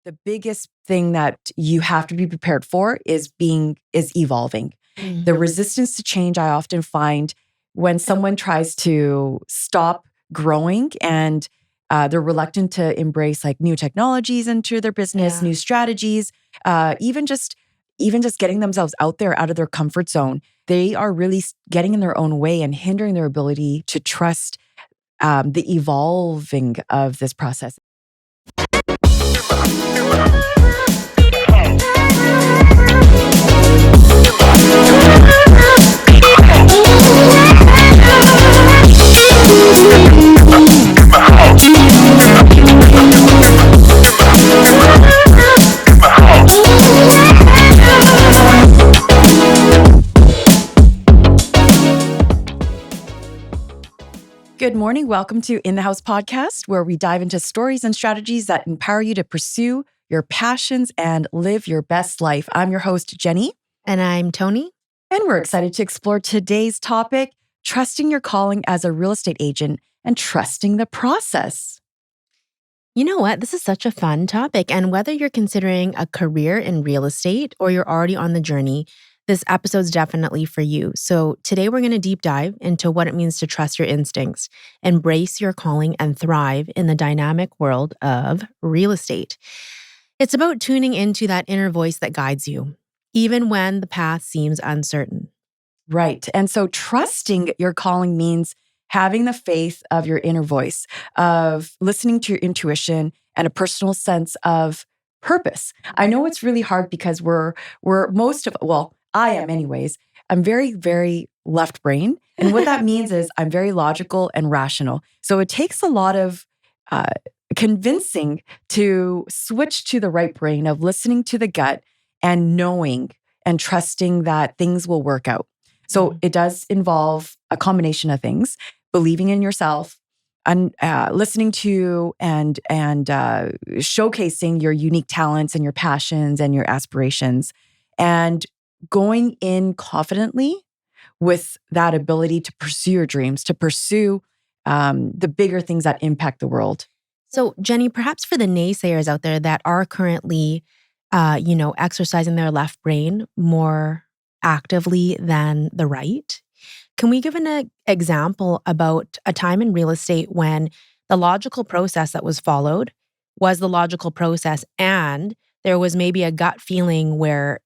the biggest thing that you have to be prepared for is evolving. The resistance to change, I often find when someone tries to stop growing and they're reluctant to embrace like new technologies into their business, new strategies, even just getting themselves out there, out of their comfort zone. They are really getting in their own way and hindering their ability to trust the evolving of this process. Good morning. Welcome to In the House podcast, where we dive into stories and strategies that empower you to pursue your passions and live your best life. I'm your host, Jenny. And I'm Toni. And we're excited to explore today's topic, trusting your calling as a real estate agent and trusting the process. You know what? This is such a fun topic. And whether you're considering a career in real estate or you're already on the journey, this episode's definitely for you. So today we're going to deep dive into what it means to trust your instincts, embrace your calling, and thrive in the dynamic world of real estate. It's about tuning into that inner voice that guides you, even when the path seems uncertain. Right. And so trusting your calling means having the faith of your inner voice, of listening to your intuition and a personal sense of purpose. I know it's really hard because I am anyways. I'm very, very left brain. And what that means is I'm very logical and rational. So it takes a lot of convincing to switch to the right brain of listening to the gut and knowing and trusting that things will work out. So it does involve a combination of things, believing in yourself, and listening to and showcasing your unique talents and your passions and your aspirations, and going in confidently with that ability to pursue your dreams, to pursue the bigger things that impact the world. So, Jenny, perhaps for the naysayers out there that are currently, exercising their left brain more actively than the right, can we give an example about a time in real estate when the logical process that was followed was the logical process and there was maybe a gut feeling where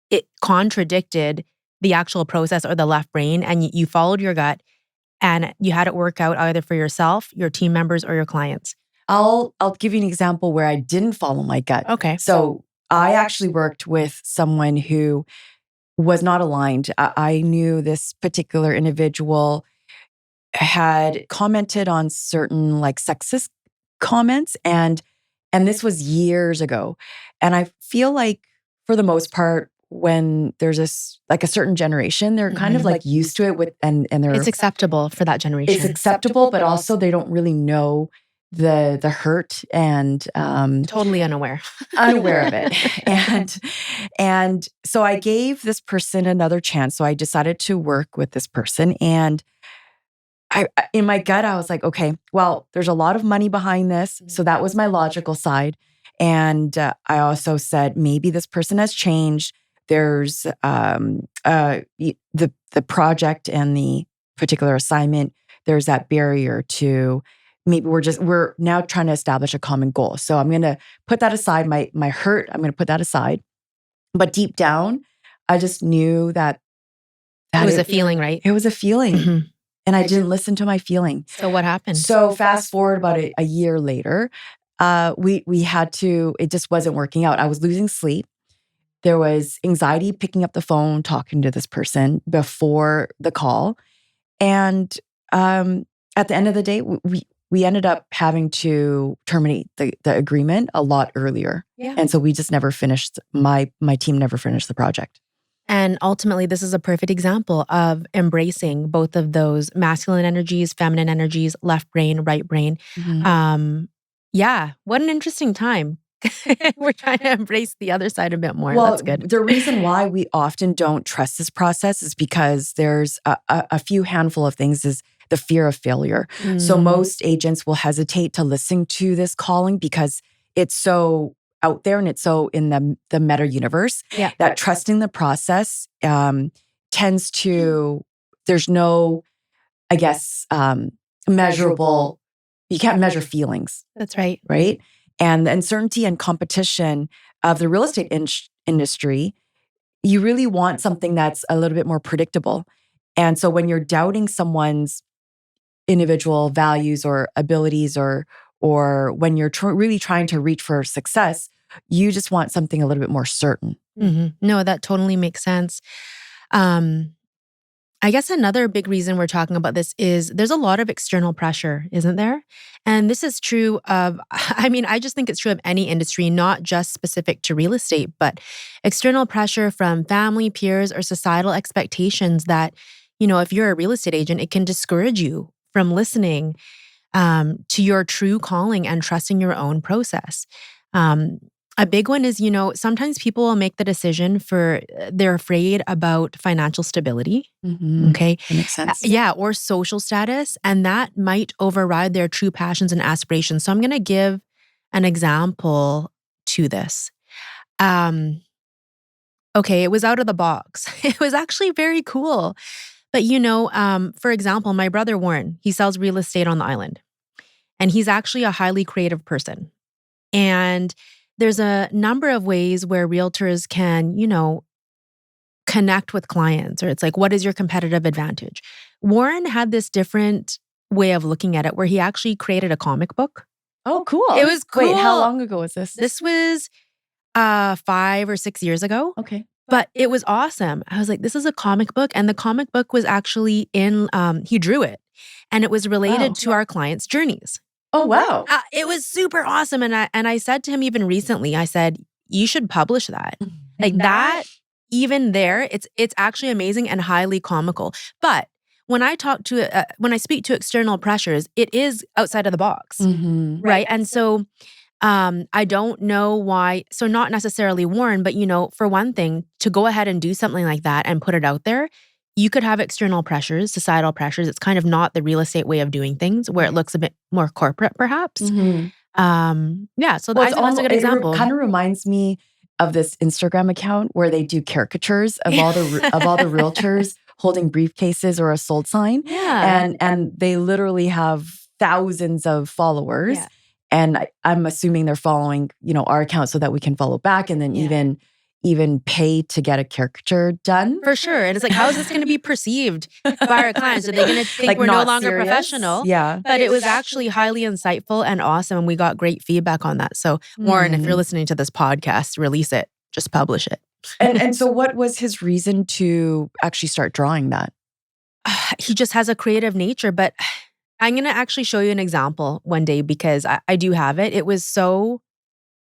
it contradicted the actual process or the left brain, and you followed your gut and you had it work out either for yourself, your team members, or your clients? I'll give you an example where I didn't follow my gut. Okay. So I actually worked with someone who was not aligned. I knew this particular individual had commented on certain like sexist comments, and this was years ago. And I feel like for the most part, when there's a certain generation, they're kind of like used to it and it's acceptable for that generation. It's acceptable, but also they don't really know the hurt and totally unaware of it. And so I gave this person another chance. So I decided to work with this person, and I in my gut I was like, okay, well, there's a lot of money behind this. So that was my logical side. And I also said, maybe this person has changed. There's the project and the particular assignment. There's that barrier to maybe we're now trying to establish a common goal. So I'm going to put that aside. My hurt, I'm going to put that aside. But deep down, I just knew that it was a feeling, right? It was a feeling. And I didn't listen to my feeling. So what happened? So fast forward about a year later, we had to, it just wasn't working out. I was losing sleep. There was anxiety picking up the phone, talking to this person before the call. And at the end of the day, we ended up having to terminate the agreement a lot earlier. Yeah. And so we just never finished, my team never finished the project. And ultimately, this is a perfect example of embracing both of those masculine energies, feminine energies, left brain, right brain. Yeah, what an interesting time. We're trying to embrace the other side a bit more. Well, that's good. The reason why we often don't trust this process is because there's a few handful of things is the fear of failure. So most agents will hesitate to listen to this calling because it's so out there and it's so in the meta universe that trusting the process tends to, there's no, I guess, measurable, you can't measure feelings. That's right. Right? And the uncertainty and competition of the real estate industry, you really want something that's a little bit more predictable. And so when you're doubting someone's individual values or abilities, or when you're really trying to reach for success, you just want something a little bit more certain. No, that totally makes sense. I guess another big reason we're talking about this is there's a lot of external pressure, isn't there? And this is true of, I mean, I just think it's true of any industry, not just specific to real estate, but external pressure from family, peers, or societal expectations that, if you're a real estate agent, it can discourage you from listening to your true calling and trusting your own process. A big one is, sometimes people will make the decision they're afraid about financial stability. Okay. That makes sense. Yeah. Or social status. And that might override their true passions and aspirations. So I'm going to give an example to this. Okay. It was out of the box. It was actually very cool. But, for example, my brother Warren, he sells real estate on the island. And he's actually a highly creative person. And there's a number of ways where realtors can, connect with clients, or it's like, what is your competitive advantage? Warren had this different way of looking at it where he actually created a comic book. Oh, cool. It was cool. Wait, how long ago was this? This was 5 or 6 years ago. Okay. But it was awesome. I was like, this is a comic book. And the comic book was actually he drew it. And it was related to our clients' journeys. Oh, wow. It was super awesome. And I said to him even recently, I said, you should publish that. Like that, even there, it's actually amazing and highly comical. But when I speak to external pressures, it is outside of the box, right? And so I don't know why. So not necessarily Warren, but for one thing, to go ahead and do something like that and put it out there, you could have external pressures, societal pressures. It's kind of not the real estate way of doing things, where it looks a bit more corporate, perhaps. So I think that's a good example. It kind of reminds me of this Instagram account where they do caricatures of all the realtors holding briefcases or a sold sign. Yeah. And they literally have thousands of followers. Yeah. And I'm assuming they're following, our account so that we can follow back, and then even pay to get a caricature done. For sure. And it's like, how is this going to be perceived by our clients? Are they going to think we're no longer serious? Professional? Yeah. But it was actually highly insightful and awesome. And we got great feedback on that. So Warren, if you're listening to this podcast, release it. Just publish it. And so what was his reason to actually start drawing that? He just has a creative nature. But I'm going to actually show you an example one day, because I do have it. It was so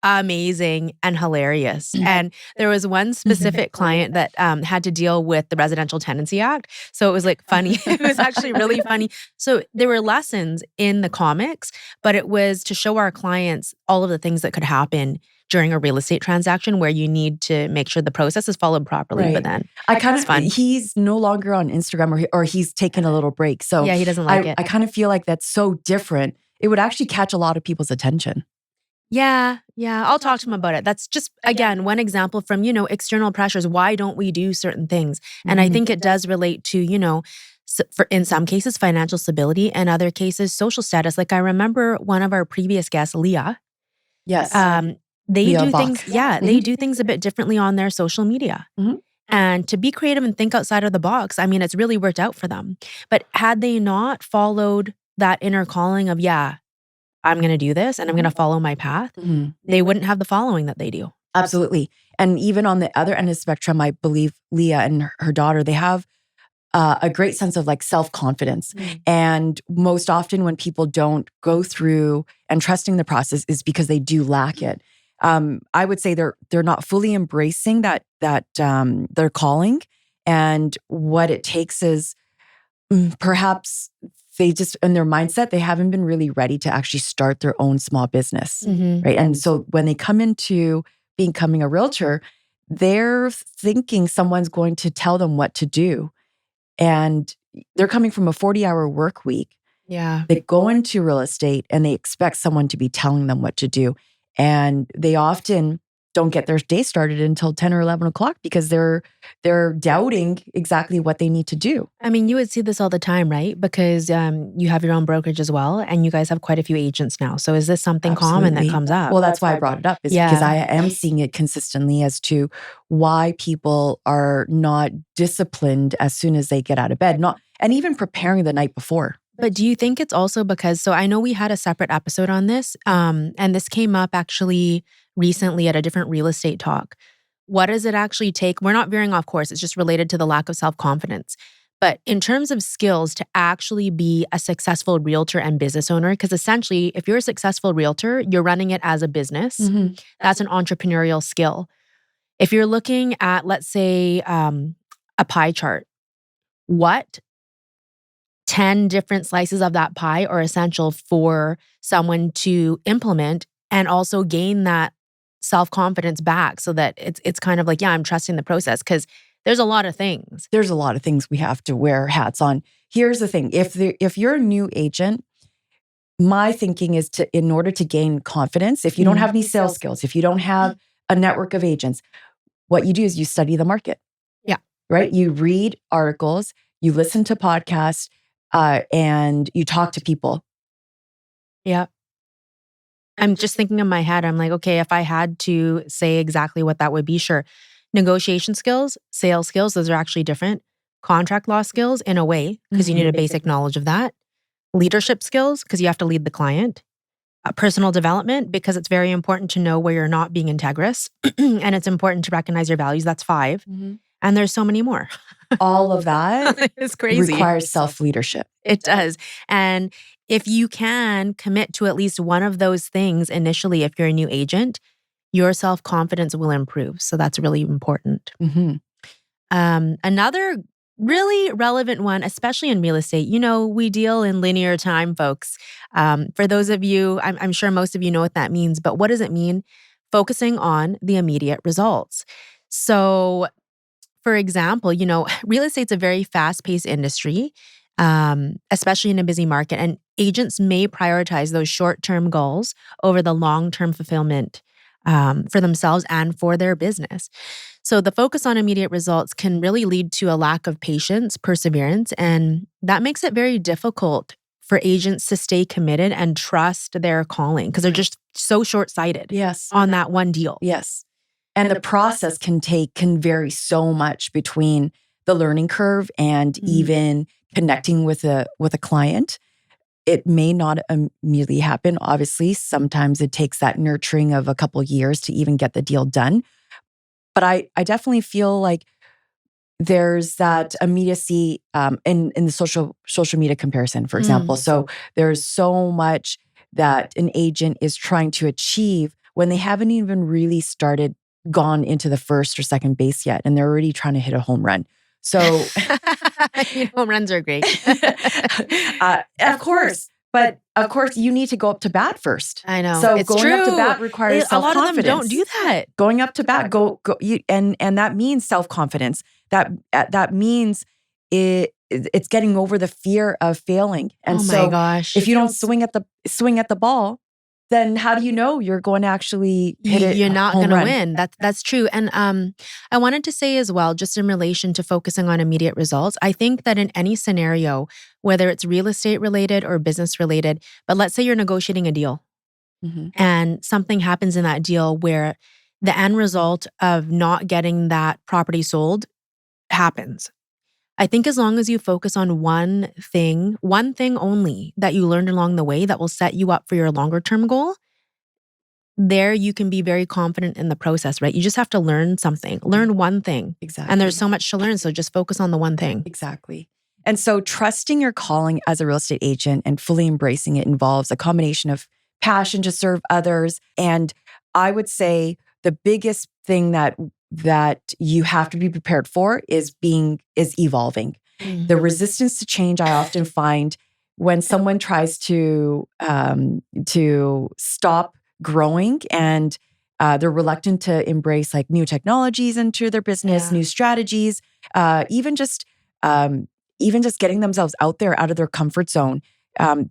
amazing and hilarious. And there was one specific client that had to deal with the Residential Tenancy Act. So it was like funny. It was actually really funny. So there were lessons in the comics, but it was to show our clients all of the things that could happen during a real estate transaction where you need to make sure the process is followed properly. Right. But then he's no longer on Instagram, or he's taken a little break. So yeah, he doesn't like it. I kind of feel like that's so different. It would actually catch a lot of people's attention. Yeah. I'll talk to him about it. That's just, again, one example from, external pressures. Why don't we do certain things? And I think it does relate to, in some cases, financial stability, and other cases, social status. Like I remember one of our previous guests, Leah. Yes. They do things. Yeah. They do things a bit differently on their social media. And to be creative and think outside of the box, I mean, it's really worked out for them. But had they not followed that inner calling of, I'm going to do this and I'm going to follow my path, they wouldn't have the following that they do. Absolutely. And even on the other end of the spectrum, I believe Leah and her daughter, they have a great sense of like self-confidence. And most often when people don't go through and trusting the process is because they do lack it. I would say they're not fully embracing that their calling. And what it takes is perhaps they just, in their mindset, they haven't been really ready to actually start their own small business, right? And so when they come into becoming a realtor, they're thinking someone's going to tell them what to do. And they're coming from a 40-hour work week. Yeah. They go into real estate and they expect someone to be telling them what to do. And they often don't get their day started until 10 or 11 o'clock because they're doubting exactly what they need to do. I mean, you would see this all the time, right? Because you have your own brokerage as well, and you guys have quite a few agents now. So is this something common that Absolutely. comes up? Well, that's why I brought it up, is because Yeah. I am seeing it consistently as to why people are not disciplined as soon as they get out of bed, and even preparing the night before. But do you think it's also because, so I know we had a separate episode on this, and this came up actually recently at a different real estate talk. What does it actually take? We're not veering off course. It's just related to the lack of self-confidence. But in terms of skills to actually be a successful realtor and business owner, because essentially, if you're a successful realtor, you're running it as a business. That's an entrepreneurial skill. If you're looking at, let's say, a pie chart, what 10 different slices of that pie are essential for someone to implement and also gain that self-confidence back so that it's kind of like, yeah, I'm trusting the process, because there's a lot of things. There's a lot of things we have to wear hats on. Here's the thing. If you're a new agent, my thinking is in order to gain confidence, if you don't have any sales skills, if you don't have a network of agents, what you do is you study the market. Yeah. Right? You read articles, you listen to podcasts, and you talk to people. Yeah. I'm just thinking in my head, I'm like, okay, if I had to say exactly what that would be, sure. Negotiation skills, sales skills, those are actually different. Contract law skills in a way, because you need a basic knowledge of that. Leadership skills, because you have to lead the client. Personal development, because it's very important to know where you're not being integrous. And it's important to recognize your values. That's 5. And there's so many more. All of that It's crazy. Requires self-leadership. It does. And if you can commit to at least one of those things initially, if you're a new agent, your self-confidence will improve. So that's really important. Another really relevant one, especially in real estate, we deal in linear time, folks. For those of you, I'm sure most of you know what that means, but what does it mean? Focusing on the immediate results. So, for example, real estate's a very fast-paced industry, especially in a busy market, and agents may prioritize those short-term goals over the long-term fulfillment for themselves and for their business. So the focus on immediate results can really lead to a lack of patience, perseverance, and that makes it very difficult for agents to stay committed and trust their calling because they're just so short-sighted on that one deal. Yes. And the process can vary so much between the learning curve and even connecting with a client. It may not immediately happen. Obviously, sometimes it takes that nurturing of a couple years to even get the deal done. But I definitely feel like there's that immediacy in the social media comparison, for example. So there's so much that an agent is trying to achieve when they haven't even really gone into the first or second base yet, and they're already trying to hit a home run. So home runs are great. Of course. But of course, you need to go up to bat first. I know. So it's going true. up to bat requires self-confidence. A lot of them don't do that. Going up to bat, and that means self-confidence. That means it's getting over the fear of failing. And my gosh. If you don't swing at the ball, then how do you know you're going to actually hit it? You're not going to win. That's true. And I wanted to say as well, just in relation to focusing on immediate results, I think that in any scenario, whether it's real estate related or business related, but let's say you're negotiating a deal and something happens in that deal where the end result of not getting that property sold happens. I think as long as you focus on one thing only that you learned along the way that will set you up for your longer term goal, there you can be very confident in the process, right? You just have to learn something, learn one thing. Exactly. And there's so much to learn. So just focus on the one thing. Exactly. And so trusting your calling as a real estate agent and fully embracing it involves a combination of passion to serve others. And I would say the biggest thing that you have to be prepared for is evolving. The resistance to change, I often find when someone tries to stop growing and they're reluctant to embrace like new technologies into their business, new strategies, even just getting themselves out of their comfort zone.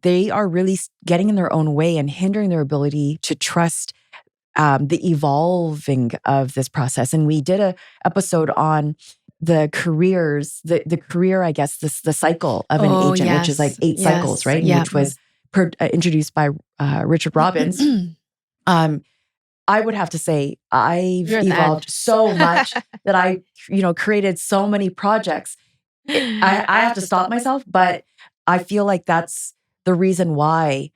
They are really getting in their own way and hindering their ability to trust the evolving of this process. And we did a episode on the careers, the career, I guess, the cycle of an agent, which is like 8 cycles, right? Yeah. Which was introduced by Richard Robbins. I would have to say I've evolved so much that I, created so many projects. I have to stop myself, but I feel like that's the reason why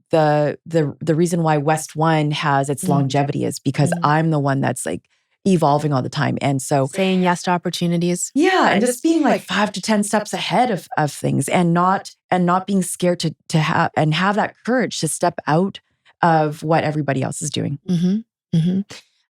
the reason why West One has its longevity is because I'm the one that's like evolving all the time. And so saying yes to opportunities. Yeah. And just being like 5 to 10 steps ahead of things and not being scared to have that courage to step out of what everybody else is doing.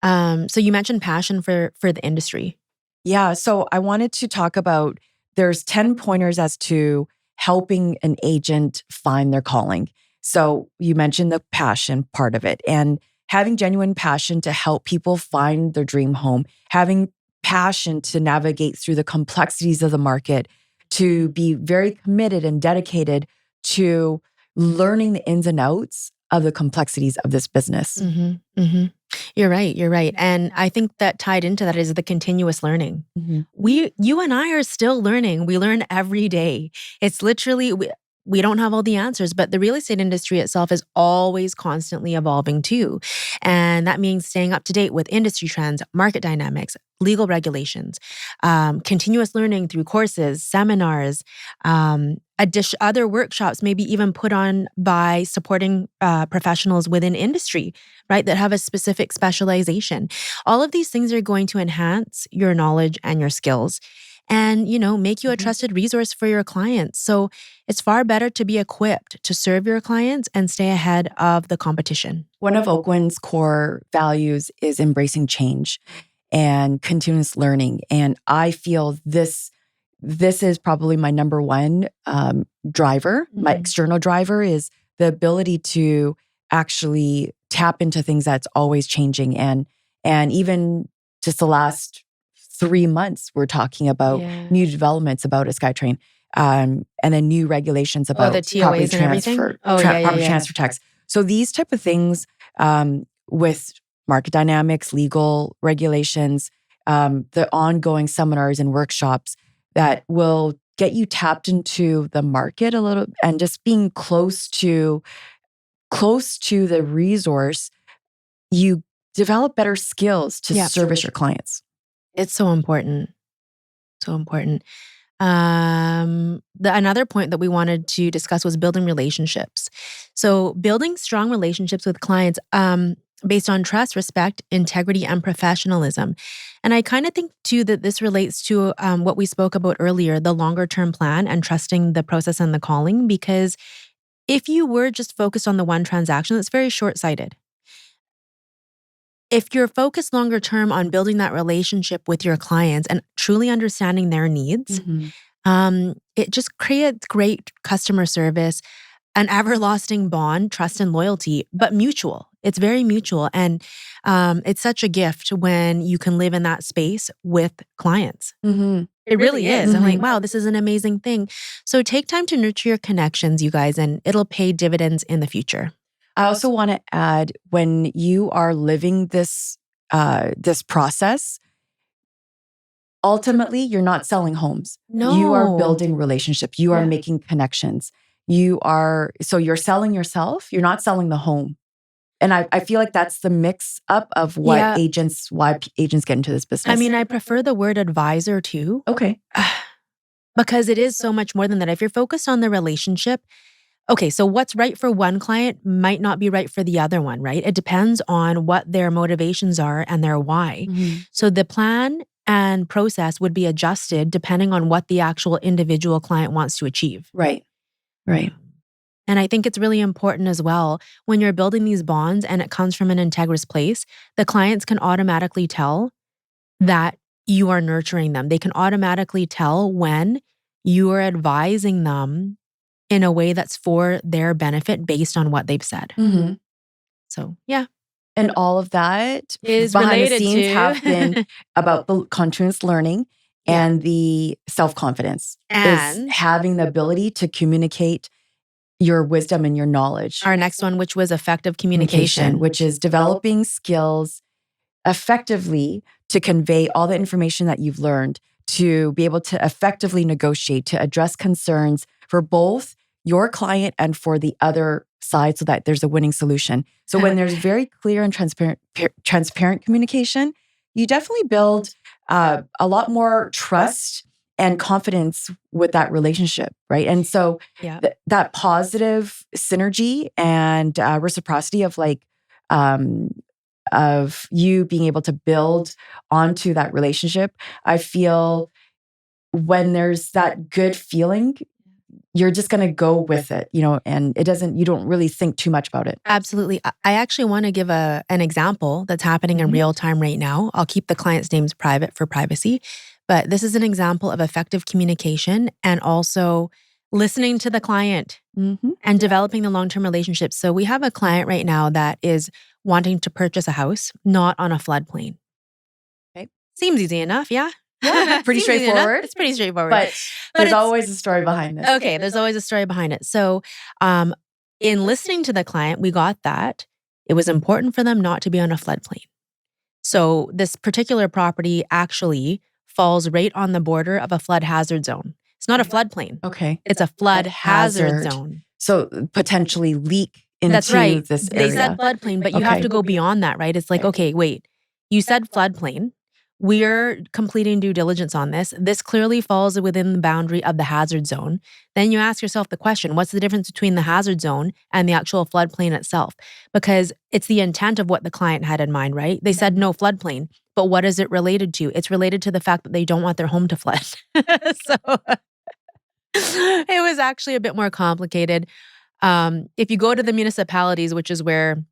So you mentioned passion for the industry. Yeah. So I wanted to talk about, there's 10 pointers as to helping an agent find their calling. So you mentioned the passion part of it and having genuine passion to help people find their dream home, having passion to navigate through the complexities of the market, to be very committed and dedicated to learning the ins and outs of the complexities of this business. You're right. And I think that tied into that is the continuous learning. You and I are still learning. We learn every day. It's literally, we don't have all the answers, but the real estate industry itself is always constantly evolving too. And that means staying up to date with industry trends, market dynamics, legal regulations, continuous learning through courses, seminars, other workshops, maybe even put on by supporting professionals within industry, right, that have a specific specialization. All of these things are going to enhance your knowledge and your skills and, make you a trusted resource for your clients. So it's far better to be equipped to serve your clients and stay ahead of the competition. One of Oakwind's core values is embracing change and continuous learning. And I feel this is probably my number one driver. My external driver is the ability to actually tap into things that's always changing. And even just the last 3 months, we're talking about new developments about a SkyTrain, and then new regulations about the TOAs property and transfer, everything? property transfer tax. So these type of things with market dynamics, legal regulations, the ongoing seminars and workshops that will get you tapped into the market a little and just being close to the resource, you develop better skills to service your clients. It's so important. So important. Another point that we wanted to discuss was building relationships. So building strong relationships with clients based on trust, respect, integrity, and professionalism. And I kind of think too that this relates to what we spoke about earlier, the longer term plan and trusting the process and the calling, because if you were just focused on the one transaction, that's very short-sighted. If you're focused longer term on building that relationship with your clients and truly understanding their needs, it just creates great customer service, an everlasting bond, trust and loyalty, but mutual. It's very mutual. And it's such a gift when you can live in that space with clients. It really is. I'm like, wow, this is an amazing thing. So take time to nurture your connections, you guys, and it'll pay dividends in the future. I also want to add, when you are living this process, ultimately, you're not selling homes. No. You are building relationships. You are making connections. You're selling yourself. You're not selling the home. And I feel like that's the mix up of why agents get into this business. I mean, I prefer the word advisor too. Okay. Because it is so much more than that. If you're focused on the relationship, okay, so what's right for one client might not be right for the other one, right? It depends on what their motivations are and their why. So the plan and process would be adjusted depending on what the actual individual client wants to achieve. Right. And I think it's really important as well, when you're building these bonds and it comes from an integrous place, the clients can automatically tell that you are nurturing them. They can automatically tell when you are advising them in a way that's for their benefit based on what they've said. So, yeah. And all of that is behind related the scenes to have been about the continuous learning and the self-confidence. And is having the ability to communicate your wisdom and your knowledge. Our next one, which was effective communication, which is developing skills effectively to convey all the information that you've learned, to be able to effectively negotiate, to address concerns for both your client and for the other side so that there's a winning solution. So when there's very clear and transparent communication, you definitely build a lot more trust and confidence with that relationship, right? And so that positive synergy and reciprocity of you being able to build onto that relationship, I feel when there's that good feeling, you're just going to go with it, and you don't really think too much about it. Absolutely. I actually want to give an example that's happening in real time right now. I'll keep the client's names private for privacy, but this is an example of effective communication and also listening to the client and developing the long-term relationships. So we have a client right now that is wanting to purchase a house, not on a floodplain. Okay. Seems easy enough, yeah? Yeah, pretty straightforward. It's pretty straightforward. But there's always a story behind this. Okay, there's always a story behind it. So in listening to the client, we got that it was important for them not to be on a floodplain. So this particular property actually falls right on the border of a flood hazard zone. It's not a floodplain. Okay. It's a flood hazard zone. So potentially leak into this area. They said floodplain, but you have to go beyond that, right? It's like, okay, wait, you said floodplain. We're completing due diligence on this. This clearly falls within the boundary of the hazard zone. Then you ask yourself the question, what's the difference between the hazard zone and the actual floodplain itself? Because it's the intent of what the client had in mind, right? They said no floodplain, but what is it related to? It's related to the fact that they don't want their home to flood. So it was actually a bit more complicated. If you go to the municipalities, which is where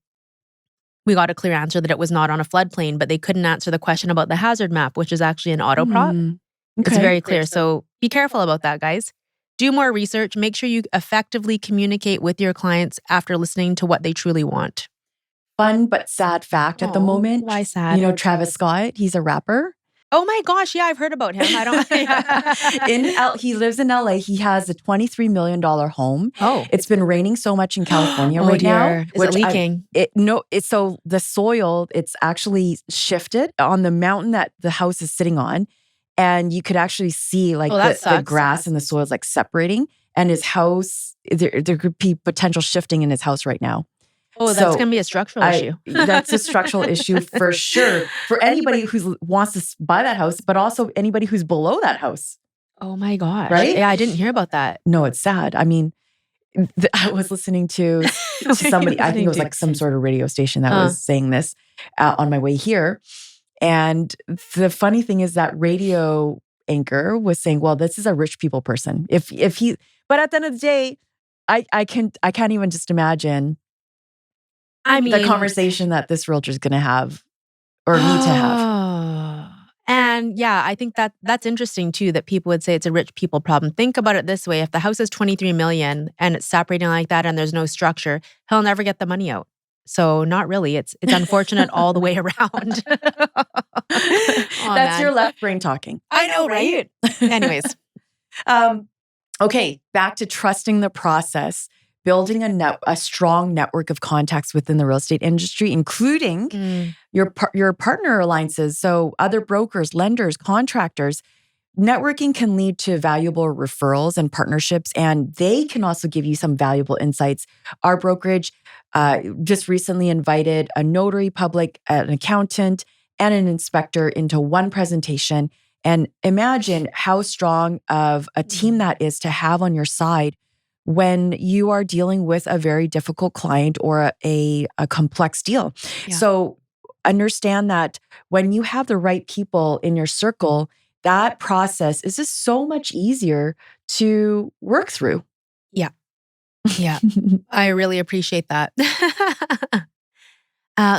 we got a clear answer that it was not on a floodplain, but they couldn't answer the question about the hazard map, which is actually an autoprop. Okay. It's very clear. So be careful about that, guys. Do more research. Make sure you effectively communicate with your clients after listening to what they truly want. Fun but sad fact at the moment. Why sad? Travis Scott, he's a rapper. Oh my gosh, yeah, I've heard about him. He lives in LA. He has a $23 million home. Oh. It's been raining so much in California right now. Is it leaking? So the soil, it's actually shifted on the mountain that the house is sitting on. And you could actually see the grass and the soil is like separating. And his house, there could be potential shifting in his house right now. Oh, that's going to be a structural issue. That's a structural issue for sure. For anybody who wants to buy that house, but also anybody who's below that house. Oh my gosh. Right? Yeah, I didn't hear about that. No, it's sad. I mean, I was listening to somebody, I think it was like some sort of radio station that was saying this on my way here. And the funny thing is that radio anchor was saying, well, this is a rich people person. But at the end of the day, I can't even just imagine the conversation that this realtor is going to have or need to have. And yeah, I think that's interesting too, that people would say it's a rich people problem. Think about it this way. If the house is 23 million and it's separating like that and there's no structure, he'll never get the money out. So not really. It's unfortunate all the way around. That's your left brain talking. I know, right? Anyways. Okay, back to trusting the process. Building a strong network of contacts within the real estate industry, including your partner alliances, so other brokers, lenders, contractors. Networking can lead to valuable referrals and partnerships, and they can also give you some valuable insights. Our brokerage just recently invited a notary public, an accountant, and an inspector into one presentation. And imagine how strong of a team that is to have on your side when you are dealing with a very difficult client or a complex deal. Yeah. So understand that when you have the right people in your circle, that process is just so much easier to work through. Yeah. Yeah. I really appreciate that.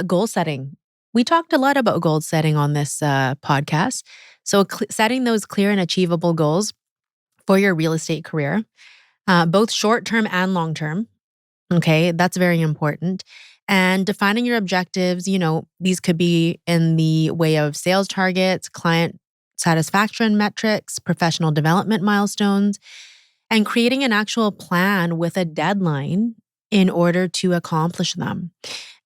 Goal setting. We talked a lot about goal setting on this podcast. So setting those clear and achievable goals for your real estate career. Both short-term and long-term. Okay, that's very important. And defining your objectives, these could be in the way of sales targets, client satisfaction metrics, professional development milestones. and creating an actual plan with a deadline in order to accomplish them.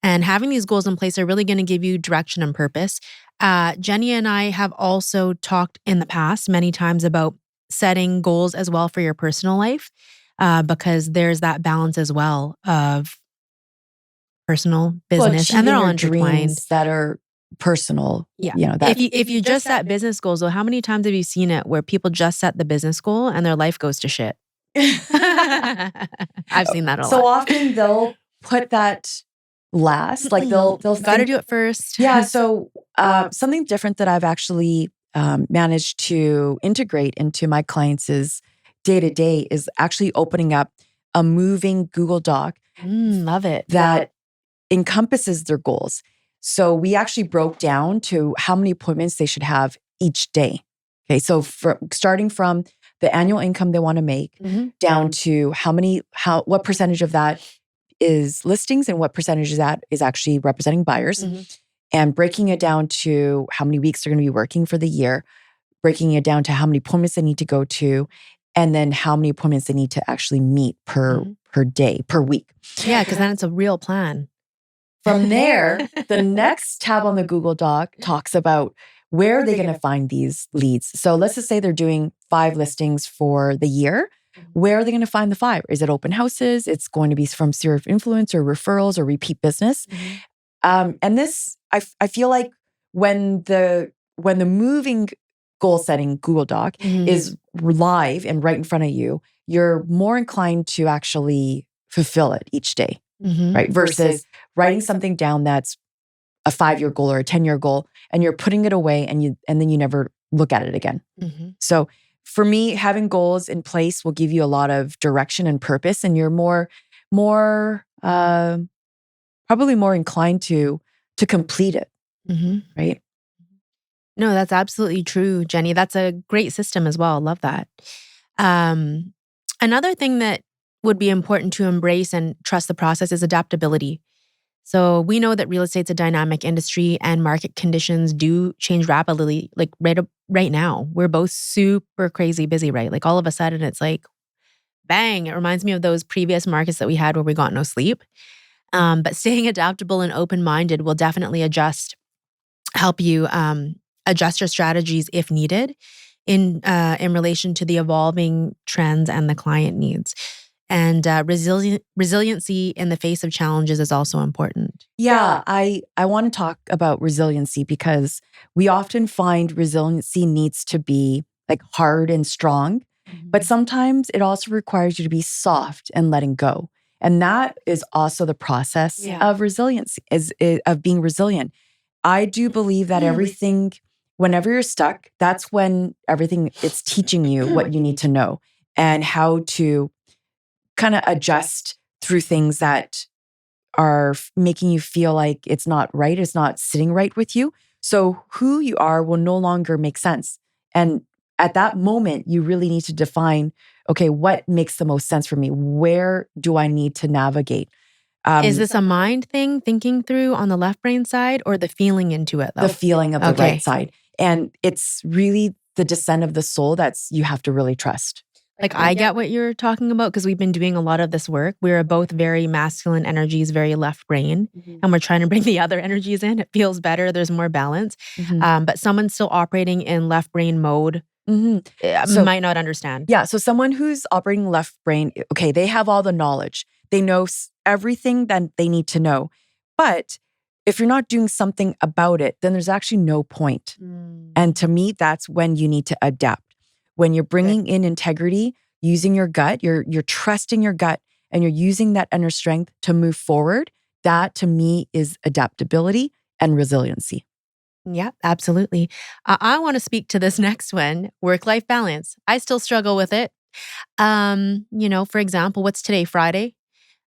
And having these goals in place are really going to give you direction and purpose. Jenny and I have also talked in the past many times about setting goals as well for your personal life, because there's that balance as well of personal, Well, business, and they're achieving all your intertwined. dreams that are personal. Yeah. That If you just set business goals, though, how many times have you seen it where people just set the business goal and their life goes to shit? I've seen that a so lot. often they'll put that last, like they'll Got to think, do it first. yeah. So something different that I've actually managed to integrate into my clients' day to day is actually opening up a moving Google Doc Love it. that encompasses their goals. So we actually broke down to how many appointments they should have each day. Okay, so starting from the annual income they want to make down to what percentage of that is listings and what percentage of that is actually representing buyers, and breaking it down to how many weeks they're going to be working for the year, breaking it down to how many appointments they need to go to, and then how many appointments they need to actually meet per day, per week. Yeah, because then it's a real plan. From there, the next tab on the Google Doc talks about where are they going to find these leads. So let's just say they're doing 5 listings for the year. Where are they going to find the 5? Is it open houses? It's going to be from sphere of influence or referrals or repeat business. And this, I feel like when the moving goal setting Google Doc is live and right in front of you, you're more inclined to actually fulfill it each day. Right? Versus writing something down that's a 5-year goal or a 10-year goal, and you're putting it away and then you never look at it again. So for me, having goals in place will give you a lot of direction and purpose, and you're probably more inclined to complete it. Right? No, that's absolutely true, Jenny. That's a great system as well. Love that. Another thing that would be important to embrace and trust the process is adaptability. So we know that real estate's a dynamic industry and market conditions do change rapidly. Like right now, we're both super crazy busy, right? Like all of a sudden it's like, bang, it reminds me of those previous markets that we had where we got no sleep. But staying adaptable and open-minded will definitely help you adjust your strategies if needed in relation to the evolving trends and the client needs. And resiliency in the face of challenges is also important. Yeah, I want to talk about resiliency because we often find resiliency needs to be like hard and strong, but sometimes it also requires you to be soft and letting go. And that is also the process of resiliency, of being resilient. I do believe that everything, whenever you're stuck, that's when it's teaching you what you need to know and how to kind of adjust through things that are making you feel like it's not right, it's not sitting right with you. So who you are will no longer make sense. And at that moment, you really need to define, okay, what makes the most sense for me? Where do I need to navigate? Is this a mind thing, thinking through on the left brain side, or the feeling into it, though? The feeling of the right side. And it's really the descent of the soul you have to really trust. Like, I get what you're talking about because we've been doing a lot of this work. We're both very masculine energies, very left brain, and we're trying to bring the other energies in. It feels better. There's more balance. But someone still operating in left brain mode might not understand. Yeah. So someone who's operating left brain, okay, they have all the knowledge. They know everything that they need to know. But if you're not doing something about it, then there's actually no point. And to me, that's when you need to adapt. When you're bringing in integrity, using your gut, you're trusting your gut, and you're using that inner strength to move forward. That to me is adaptability and resiliency. Yeah, absolutely. I want to speak to this next one, work-life balance. I still struggle with it. For example, what's today, Friday?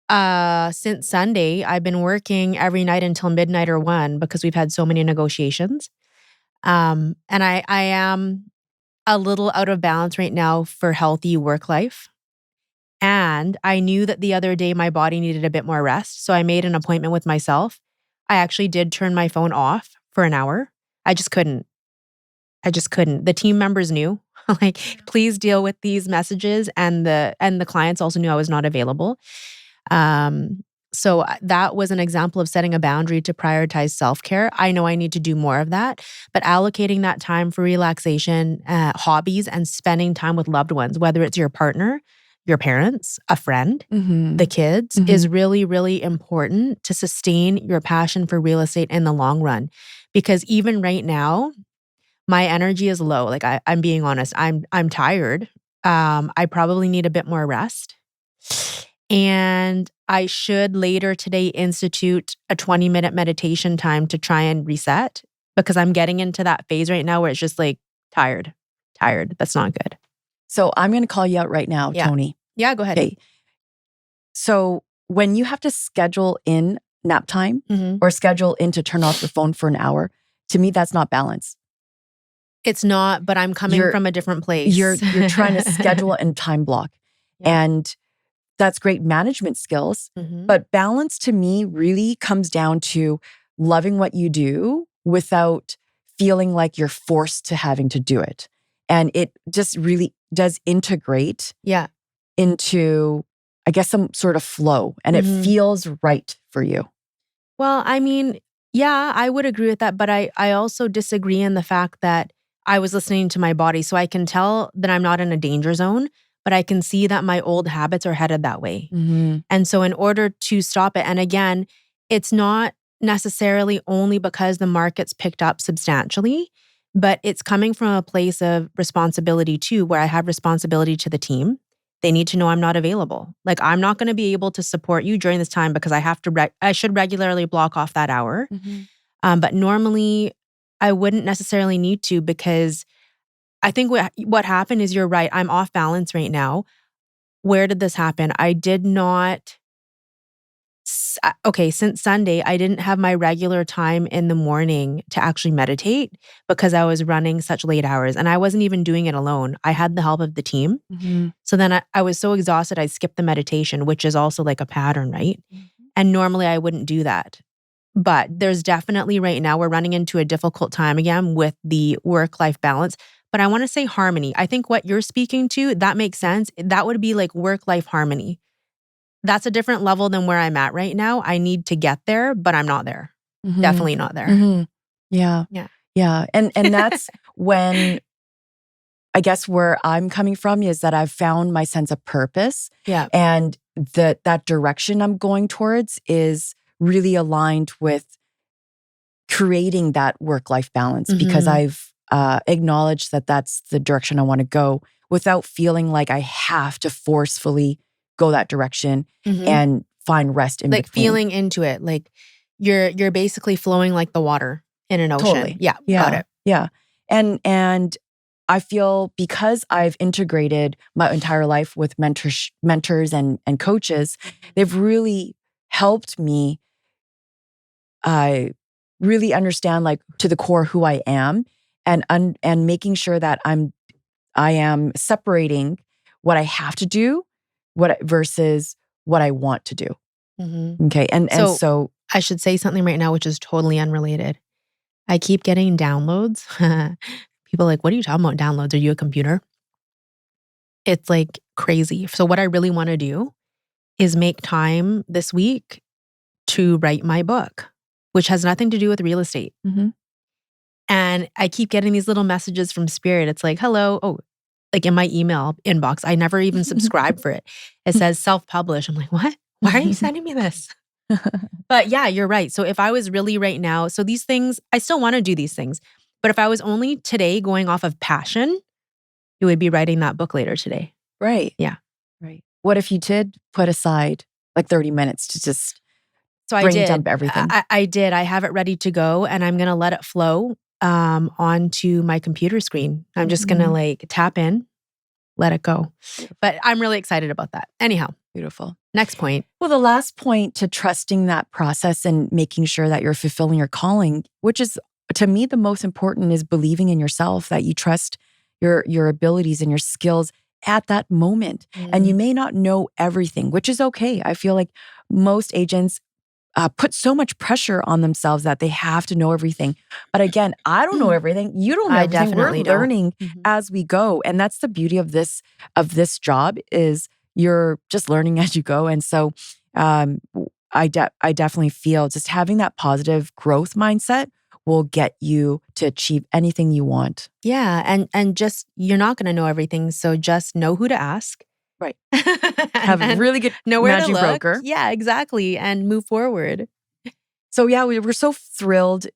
Since Sunday, I've been working every night until midnight or 1 because we've had so many negotiations. And I am a little out of balance right now for healthy work life. And I knew that the other day my body needed a bit more rest. So I made an appointment with myself. I actually did turn my phone off for an hour. I just couldn't. The team members knew. Like, please deal with these messages. And the clients also knew I was not available. So that was an example of setting a boundary to prioritize self-care. I know I need to do more of that, but allocating that time for relaxation, hobbies, and spending time with loved ones, whether it's your partner, your parents, a friend, Mm-hmm. the kids, Mm-hmm. is really, really important to sustain your passion for real estate in the long run. Because even right now, my energy is low. Like I'm being honest, I'm tired. I probably need a bit more rest. And I should later today institute a 20-minute meditation time to try and reset, because I'm getting into that phase right now where it's just like tired. That's not good. So I'm going to call you out right now, Yeah. Toni. Yeah, go ahead. Okay. So when you have to schedule in nap time Mhm. or schedule in to turn off your phone for an hour, to me, that's not balance. It's not, but I'm coming You're- from a different place. You're trying to schedule and time block. Yeah. And that's great management skills. Mhm. But balance to me really comes down to loving what you do without feeling like you're forced to having to do it. And it just really does integrate Yeah. into, I guess, some sort of flow, and it Mhm. feels right for you. Well, I mean, yeah, I would agree with that, but I also disagree in the fact that I was listening to my body. So I can tell that I'm not in a danger zone, but I can see that my old habits are headed that way. Mm-hmm. And so in order to stop it, and again, it's not necessarily only because the market's picked up substantially, but it's coming from a place of responsibility too, where I have responsibility to the team. They need to know I'm not available. Like, I'm not going to be able to support you during this time because I have to, I should regularly block off that hour. Mm-hmm. But normally I wouldn't necessarily need to, because I think what happened is, you're right. I'm off balance right now. Where did this happen? I did not. Okay, since Sunday, I didn't have my regular time in the morning to actually meditate because I was running such late hours, and I wasn't even doing it alone. I had the help of the team. Mm-hmm. So then I was so exhausted, I skipped the meditation, which is also like a pattern, right? Mm-hmm. And normally I wouldn't do that. But there's definitely right now, we're running into a difficult time again with the work-life balance. But I want to say harmony. I think what you're speaking to, that makes sense. That would be like work-life harmony. That's a different level than where I'm at right now. I need to get there, but I'm not there. Mm-hmm. Definitely not there. Mm-hmm. Yeah. Yeah. Yeah. And that's when, I guess, where I'm coming from is that I've found my sense of purpose. Yeah. And that direction I'm going towards is really aligned with creating that work-life balance, because I've acknowledged that that's the direction I want to go without feeling like I have to forcefully go that direction and find rest in Like between. feeling into it. Like you're basically flowing like the water in an ocean. Totally. Yeah. Got it. Yeah. And I feel, because I've integrated my entire life with mentors and coaches, they've really helped me really understand, like, to the core who I am, and making sure that I am separating what I have to do, versus what I want to do. Okay. And so I should say something right now, which is totally unrelated. I keep getting downloads. People are like, what are you talking about, downloads? Are you a computer? It's like crazy. So what I really want to do is make time this week to write my book, which has nothing to do with real estate. And I keep getting these little messages from Spirit. It's like, hello. Oh, like in my email inbox. I never even subscribed for it. It says self-publish. I'm like, what? Why are you sending me this? But yeah, you're right. So if I was really right now, so these things, I still want to do these things. But if I was only today going off of passion, it would be writing that book later today. Right. Yeah. Right. What if you did put aside like 30 minutes to just brain dump everything? I did. I have it ready to go, and I'm going to let it flow onto my computer screen. I'm just going to like tap in, let it go. But I'm really excited about that. Anyhow. Beautiful. Next point. Well, the last point to trusting that process and making sure that you're fulfilling your calling, which is, to me, the most important, is believing in yourself, that you trust your abilities and your skills at that moment. And you may not know everything, which is okay. I feel like most agents put so much pressure on themselves that they have to know everything. But again, I don't know everything. You don't know I everything. We're definitely don't. learning as we go. And that's the beauty of this job is you're just learning as you go. And so I definitely feel just having that positive growth mindset will get you to achieve anything you want. Yeah, and just you're not going to know everything, so just know who to ask. Right. and, Have a and really good know where to managing look. broker. Yeah, exactly, and move forward. So yeah, we're so thrilled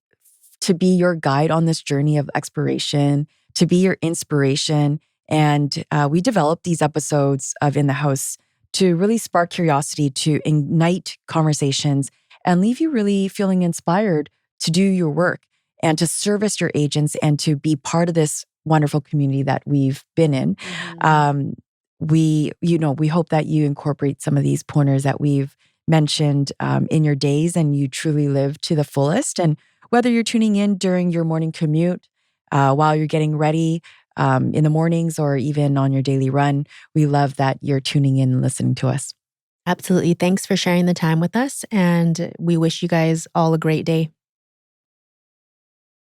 to be your guide on this journey of exploration, to be your inspiration. And we developed these episodes of In the House to really spark curiosity, to ignite conversations, and leave you really feeling inspired to do your work and to service your agents and to be part of this wonderful community that we've been in. We hope that you incorporate some of these pointers that we've mentioned in your days and you truly live to the fullest. And whether you're tuning in during your morning commute, while you're getting ready in the mornings, or even on your daily run, we love that you're tuning in and listening to us. Absolutely. Thanks for sharing the time with us, and we wish you guys all a great day.